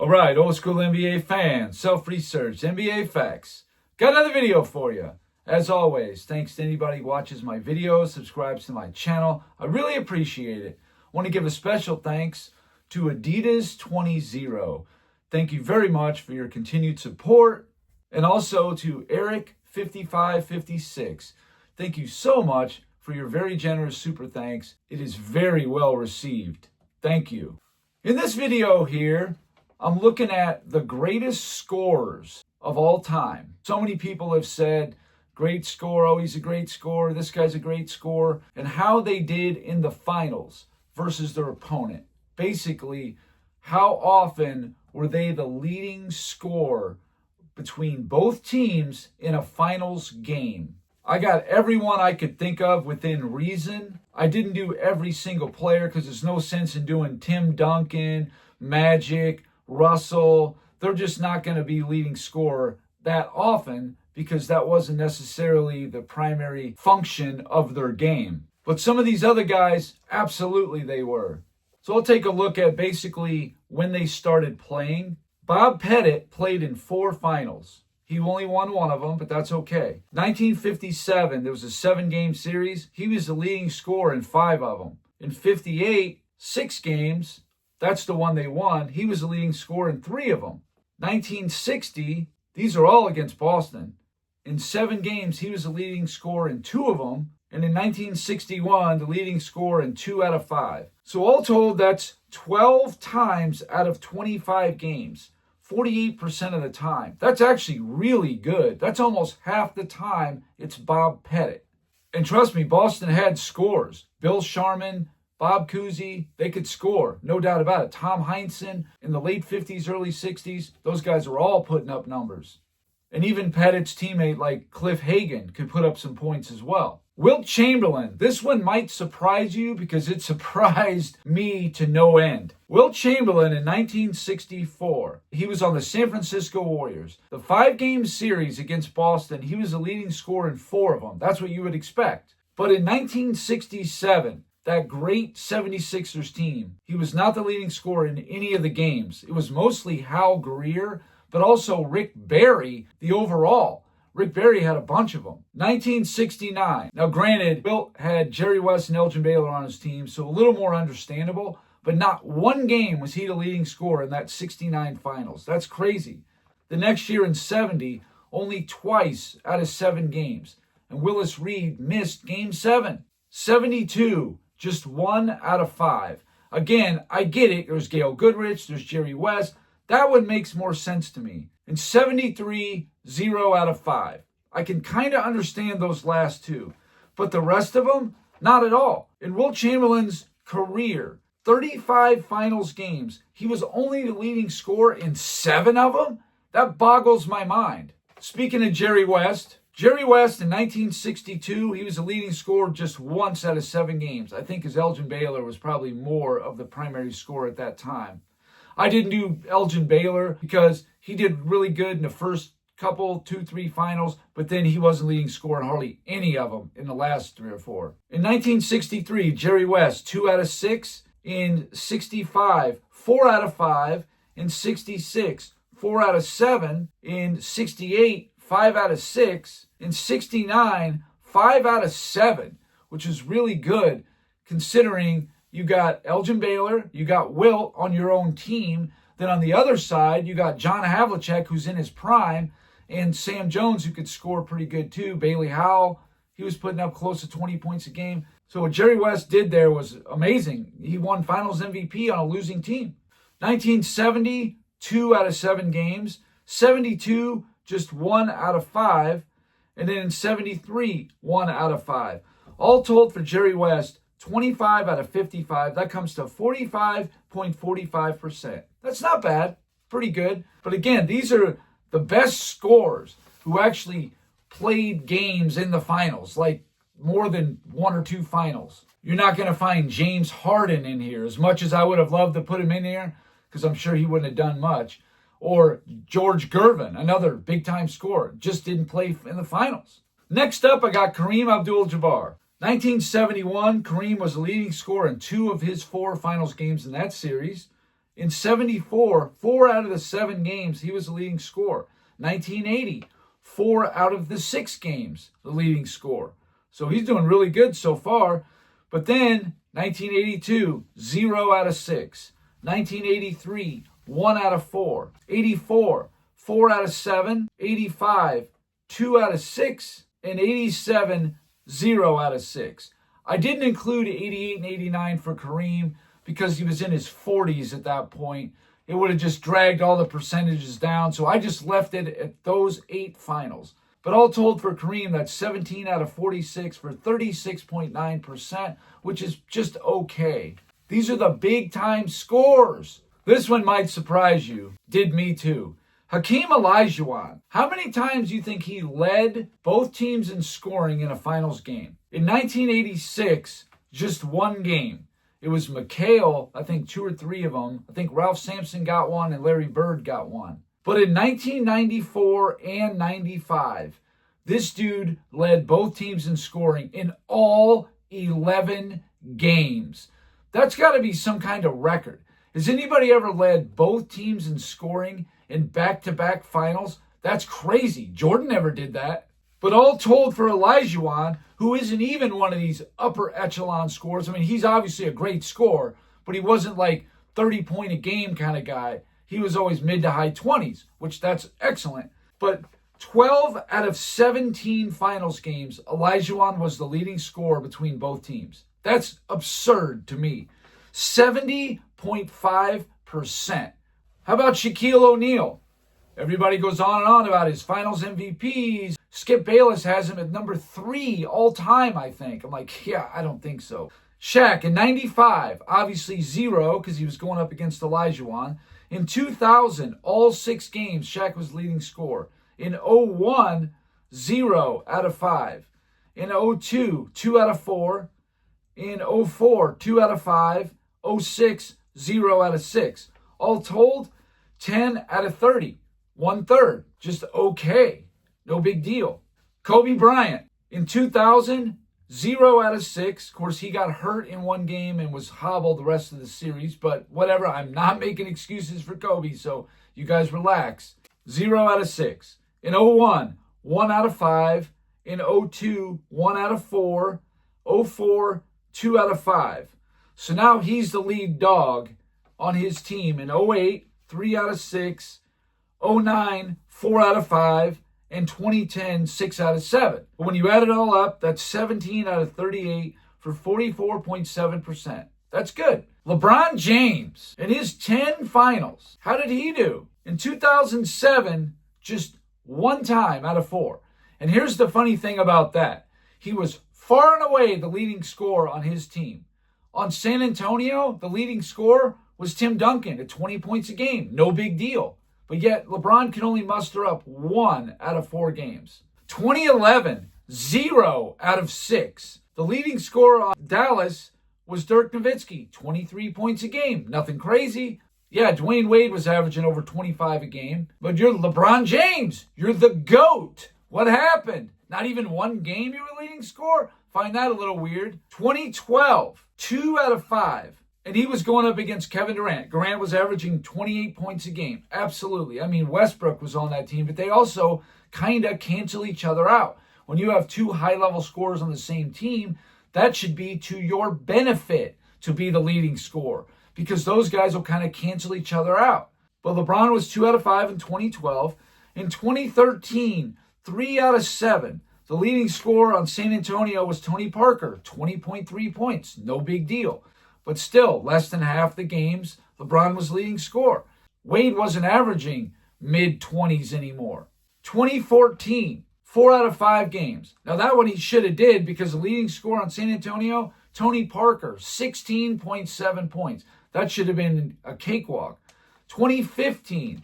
All right, old school NBA fans, self-research, NBA facts. Got another video for you. As always, thanks to anybody who watches my videos, subscribes to my channel. I really appreciate it. I want to give a special thanks to Adidas20. Thank you very much for your continued support. And also to Eric5556. Thank you so much for your very generous super thanks. It is very well received. Thank you. In this video here, I'm looking at the greatest scorers of all time. So many people have said, great scorer, oh, he's a great scorer, this guy's a great scorer, and how they did in the finals versus their opponent. Basically, how often were they the leading scorer between both teams in a finals game? I got everyone I could think of within reason. I didn't do every single player because there's no sense in doing Tim Duncan, Magic, Russell. They're just not going to be leading scorer that often because that wasn't necessarily the primary function of their game. But some of these other guys, absolutely they were. So I'll take a look at basically when they started playing. Bob Pettit played in 4 finals. He only won one of them, but that's okay. 1957, there was a 7-game series. He was the leading scorer in 5 of them. In 58, 6 games. That's the one they won. He was the leading scorer in 3 of them. 1960, these are all against Boston. In 7 games, he was the leading scorer in 2 of them. And in 1961, the leading scorer in 2 out of 5. So all told, that's 12 times out of 25 games. 48% of the time. That's actually really good. That's almost half the time it's Bob Pettit. And trust me, Boston had scores. Bill Sharman, Bob Cousy, they could score, no doubt about it. Tom Heinsohn in the late 50s, early 60s, those guys were all putting up numbers. And even Pettit's teammate like Cliff Hagan could put up some points as well. Wilt Chamberlain, this one might surprise you because it surprised me to no end. Wilt Chamberlain in 1964, he was on the San Francisco Warriors. The 5-game series against Boston, he was the leading scorer in 4 of them. That's what you would expect. But in 1967, that great 76ers team, he was not the leading scorer in any of the games. It was mostly Hal Greer, but also Rick Barry, the overall. Rick Barry had a bunch of them. 1969. Now granted, Wilt had Jerry West and Elgin Baylor on his team, so a little more understandable, but not one game was he the leading scorer in that 69 finals. That's crazy. The next year in 70, only twice out of 7 games. And Willis Reed missed game 7. 72. Just 1 out of 5. Again, I get it. There's Gail Goodrich. There's Jerry West. That one makes more sense to me. In 73, 0 out of 5. I can kind of understand those last 2. But the rest of them, not at all. In Wilt Chamberlain's career, 35 finals games, he was only the leading scorer in 7 of them? That boggles my mind. Speaking of Jerry West in 1962, he was the leading scorer just once out of 7 games. I think his Elgin Baylor was probably more of the primary scorer at that time. I didn't do Elgin Baylor because he did really good in the first couple, 2, 3 finals, but then he wasn't leading scorer in hardly any of them in the last 3 or 4. In 1963, Jerry West, 2 out of 6. In 65, 4 out of 5. In 66, 4 out of 7. In 68, 5 out of 6. In 69, 5 out of 7, which is really good considering you got Elgin Baylor, you got Wilt on your own team. Then on the other side, you got John Havlicek, who's in his prime, and Sam Jones, who could score pretty good too. Bailey Howell, he was putting up close to 20 points a game. So what Jerry West did there was amazing. He won Finals MVP on a losing team. 1970, 2 out of 7 games. 72, just 1 out of 5. And then in 73, 1 out of 5. All told for Jerry West, 25 out of 55. That comes to 45.45%. That's not bad. Pretty good. But again, these are the best scorers who actually played games in the finals, like more than 1 or 2 finals. You're not going to find James Harden in here, as much as I would have loved to put him in here, because I'm sure he wouldn't have done much. Or George Gervin, another big-time scorer, just didn't play in the finals. Next up, I got Kareem Abdul-Jabbar. 1971, Kareem was the leading scorer in 2 of his 4 finals games in that series. In 74, 4 out of the 7 games, he was the leading scorer. 1980, 4 out of the 6 games, the leading scorer. So he's doing really good so far. But then 1982, 0 out of 6. 1983, 1 out of 4. 84, 4 out of 7. 85, 2 out of 6. And 87, 0 out of 6. I didn't include 88 and 89 for Kareem because he was in his 40s at that point. It would have just dragged all the percentages down. So I just left it at those 8 finals. But all told for Kareem, that's 17 out of 46 for 36.9%, which is just okay. These are the big time scores. This one might surprise you. Did me too. Hakeem Olajuwon. How many times do you think he led both teams in scoring in a finals game? In 1986, just one game. It was McHale, I think 2 or 3 of them. I think Ralph Sampson got one and Larry Bird got one. But in 1994 and 95, this dude led both teams in scoring in all 11 games. That's got to be some kind of record. Has anybody ever led both teams in scoring in back-to-back finals? That's crazy. Jordan never did that. But all told for Olajuwon, who isn't even one of these upper echelon scorers. I mean, he's obviously a great scorer, but he wasn't like 30-point a game kind of guy. He was always mid to high 20s, which that's excellent. But 12 out of 17 finals games, Olajuwon was the leading scorer between both teams. That's absurd to me. 70.5%. How about Shaquille O'Neal? Everybody goes on and on about his finals MVPs. Skip Bayless has him at number 3 all time, I think. I'm like, yeah, I don't think so. Shaq in 95, obviously 0 because he was going up against Olajuwon. In 2000, all 6 games, Shaq was leading scorer. In 01, 0 out of 5. In 02, 2 out of 4. In 04, 2 out of 5. 06, 0 out of 6. All told, 10 out of 30. 1/3. Just okay. No big deal. Kobe Bryant, in 2000, 0 out of 6. Of course, he got hurt in one game and was hobbled the rest of the series, but whatever. I'm not making excuses for Kobe, so you guys relax. 0 out of 6. In 01, 1 out of 5. In 02, 1 out of 4. 04, 2 out of 5. So now he's the lead dog on his team. In 08, 3 out of 6. 09, 4 out of 5. And 2010, 6 out of 7. But when you add it all up, that's 17 out of 38 for 44.7%. That's good. LeBron James, in his 10 finals, how did he do? In 2007, just 1 time out of 4. And here's the funny thing about that. He was far and away the leading scorer on his team. On San Antonio, the leading scorer was Tim Duncan at 20 points a game. No big deal. But yet, LeBron can only muster up 1 out of 4 games. 2011, 0 out of 6. The leading scorer on Dallas was Dirk Nowitzki, 23 points a game. Nothing crazy. Yeah, Dwayne Wade was averaging over 25 a game. But you're LeBron James. You're the GOAT. What happened? Not even 1 game you were leading scorer? Find that a little weird. 2012, 2 out of 5. And he was going up against Kevin Durant. Durant was averaging 28 points a game. Absolutely. I mean, Westbrook was on that team, but they also kind of cancel each other out. When you have 2 high-level scorers on the same team, that should be to your benefit to be the leading scorer because those guys will kind of cancel each other out. But LeBron was 2 out of 5 in 2012. In 2013, 3 out of 7. The leading scorer on San Antonio was Tony Parker, 20.3 points. No big deal. But still, less than half the games, LeBron was leading scorer. Wade wasn't averaging mid-20s anymore. 2014, 4 out of 5 games. Now that one he should have did because the leading scorer on San Antonio, Tony Parker, 16.7 points. That should have been a cakewalk. 2015,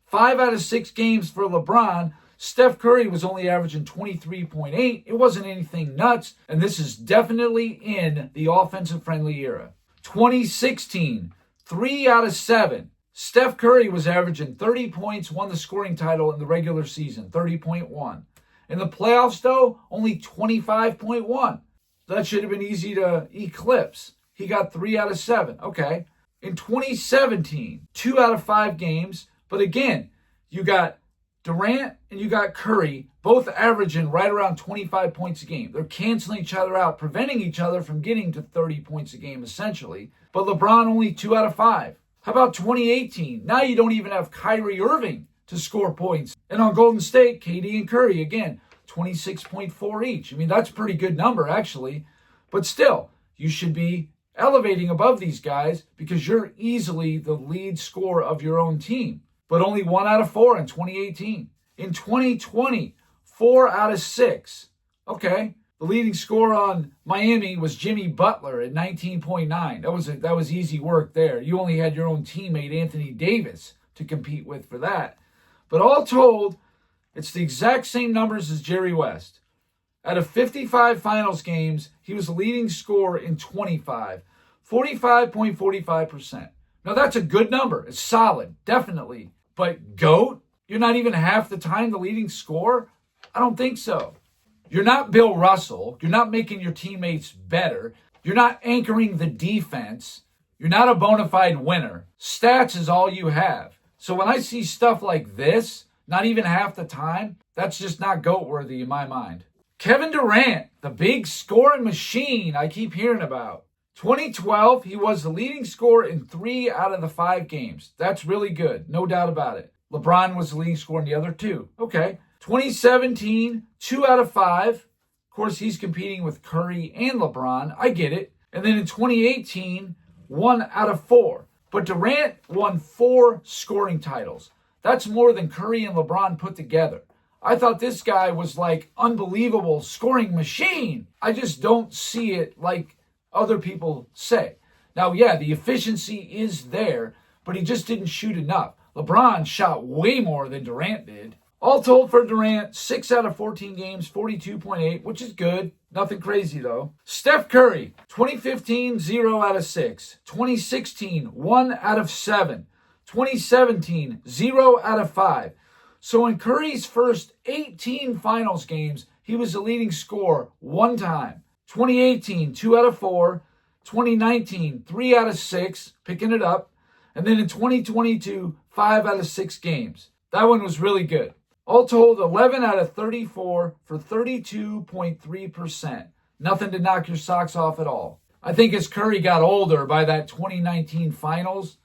5 out of 6 games for LeBron. Steph Curry was only averaging 23.8. It wasn't anything nuts, and this is definitely in the offensive-friendly era. 2016, 3 out of 7. Steph Curry was averaging 30 points, won the scoring title in the regular season, 30.1. In the playoffs, though, only 25.1. That should have been easy to eclipse. He got 3 out of 7. Okay. In 2017, 2 out of 5 games. But again, you got Durant and you got Curry both averaging right around 25 points a game. They're canceling each other out, preventing each other from getting to 30 points a game essentially. But LeBron only 2 out of 5. How about 2018? Now you don't even have Kyrie Irving to score points. And on Golden State, KD and Curry, again, 26.4 each. I mean, that's a pretty good number actually. But still, you should be elevating above these guys because you're easily the lead scorer of your own team. But only 1 out of 4 in 2018. In 2020, 4 out of 6. Okay, the leading scorer on Miami was Jimmy Butler at 19.9. That was easy work there. You only had your own teammate Anthony Davis to compete with for that. But all told, it's the exact same numbers as Jerry West. Out of 55 finals games, he was the leading scorer in 25, 45.45%. Now that's a good number. It's solid, definitely. But GOAT? You're not even half the time the leading scorer? I don't think so. You're not Bill Russell. You're not making your teammates better. You're not anchoring the defense. You're not a bona fide winner. Stats is all you have. So when I see stuff like this, not even half the time, that's just not GOAT worthy in my mind. Kevin Durant, the big scoring machine I keep hearing about. 2012, he was the leading scorer in 3 out of the 5 games. That's really good, no doubt about it. LeBron was the leading scorer in the other 2. Okay. 2017, 2 out of 5. Of course, he's competing with Curry and LeBron. I get it. And then in 2018, 1 out of 4. But Durant won 4 scoring titles. That's more than Curry and LeBron put together. I thought this guy was like unbelievable scoring machine. I just don't see it like other people say. Now, yeah, the efficiency is there, but he just didn't shoot enough. LeBron shot way more than Durant did. All told for Durant, 6 out of 14 games, 42.8, which is good. Nothing crazy, though. Steph Curry, 2015, 0 out of 6. 2016, 1 out of 7. 2017, 0 out of 5. So in Curry's first 18 finals games, he was the leading scorer 1 time. 2018, 2 out of 4. 2019, 3 out of 6, picking it up. And then in 2022, 5 out of 6 games. That one was really good. All told, 11 out of 34 for 32.3%. Nothing to knock your socks off at all. I think as Curry got older by that 2019 finals,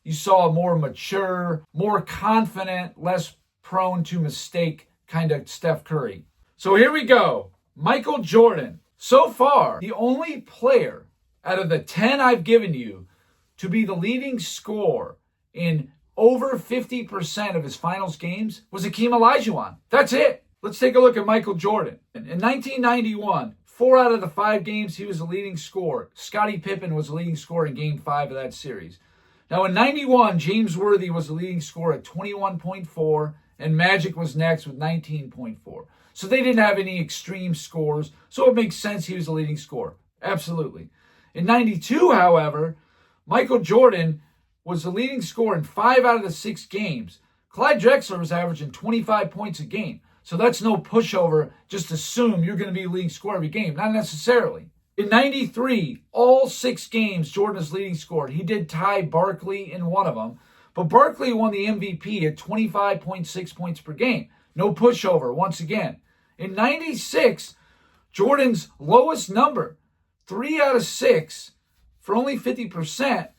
you saw a more mature, more confident, less prone to mistake kind of Steph Curry. So here we go. Michael Jordan. So far, the only player out of the 10 I've given you to be the leading scorer in over 50% of his finals games was Hakeem Olajuwon. That's it. Let's take a look at Michael Jordan. In 1991, 4 out of the 5 games, he was the leading scorer. Scottie Pippen was the leading scorer in Game 5 of that series. Now in 91, James Worthy was the leading scorer at 21.4, and Magic was next with 19.4. So they didn't have any extreme scores, so it makes sense he was the leading scorer. Absolutely. In 92, however, Michael Jordan was the leading scorer in 5 out of the 6 games. Clyde Drexler was averaging 25 points a game. So that's no pushover. Just assume you're going to be the leading scorer every game. Not necessarily. In 93, all 6 games, Jordan was leading scorer. He did tie Barkley in one of them. But Barkley won the MVP at 25.6 points per game. No pushover, once again. In 96, Jordan's lowest number, 3 out of 6, for only 50%.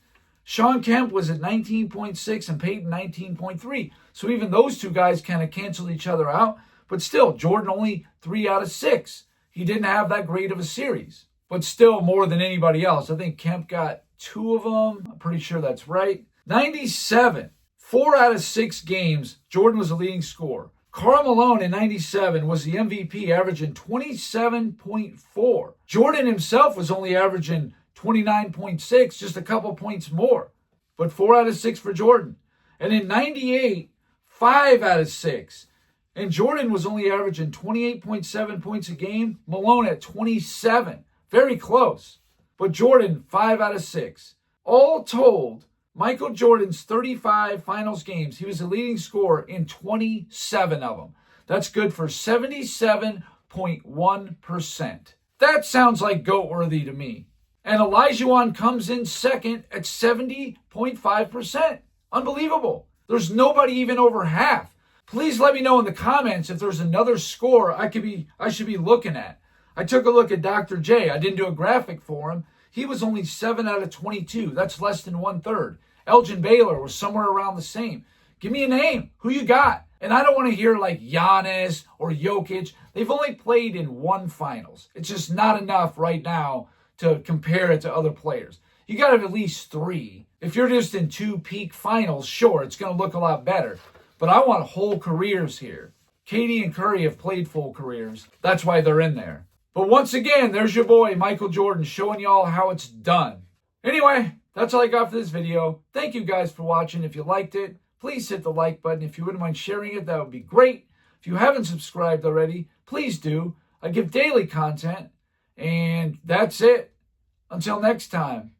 Sean Kemp was at 19.6 and Peyton 19.3. So even those 2 guys kind of canceled each other out. But still, Jordan only 3 out of 6. He didn't have that great of a series. But still more than anybody else. I think Kemp got 2 of them. I'm pretty sure that's right. 97, 4 out of 6 games, Jordan was the leading scorer. Karl Malone in 97 was the MVP, averaging 27.4. Jordan himself was only averaging 29.6, just a couple points more. But 4 out of 6 for Jordan. And in 98, 5 out of 6. And Jordan was only averaging 28.7 points a game. Malone at 27. Very close. But Jordan, 5 out of 6. All told, Michael Jordan's 35 finals games, he was the leading scorer in 27 of them. That's good for 77.1%. That sounds like GOAT worthy to me. And Olajuwon comes in second at 70.5%. Unbelievable. There's nobody even over half. Please let me know in the comments if there's another score I should be looking at. I took a look at Dr. J. I didn't do a graphic for him. He was only 7 out of 22. That's less than 1/3. Elgin Baylor was somewhere around the same. Give me a name. Who you got? And I don't want to hear like Giannis or Jokic. They've only played in one finals. It's just not enough right now to compare it to other players. You got to have at least 3. If you're just in 2 peak finals, sure, it's going to look a lot better. But I want whole careers here. KD and Curry have played full careers. That's why they're in there. But once again, there's your boy, Michael Jordan, showing y'all how it's done. Anyway, that's all I got for this video. Thank you guys for watching. If you liked it, please hit the like button. If you wouldn't mind sharing it, that would be great. If you haven't subscribed already, please do. I give daily content. And that's it. Until next time.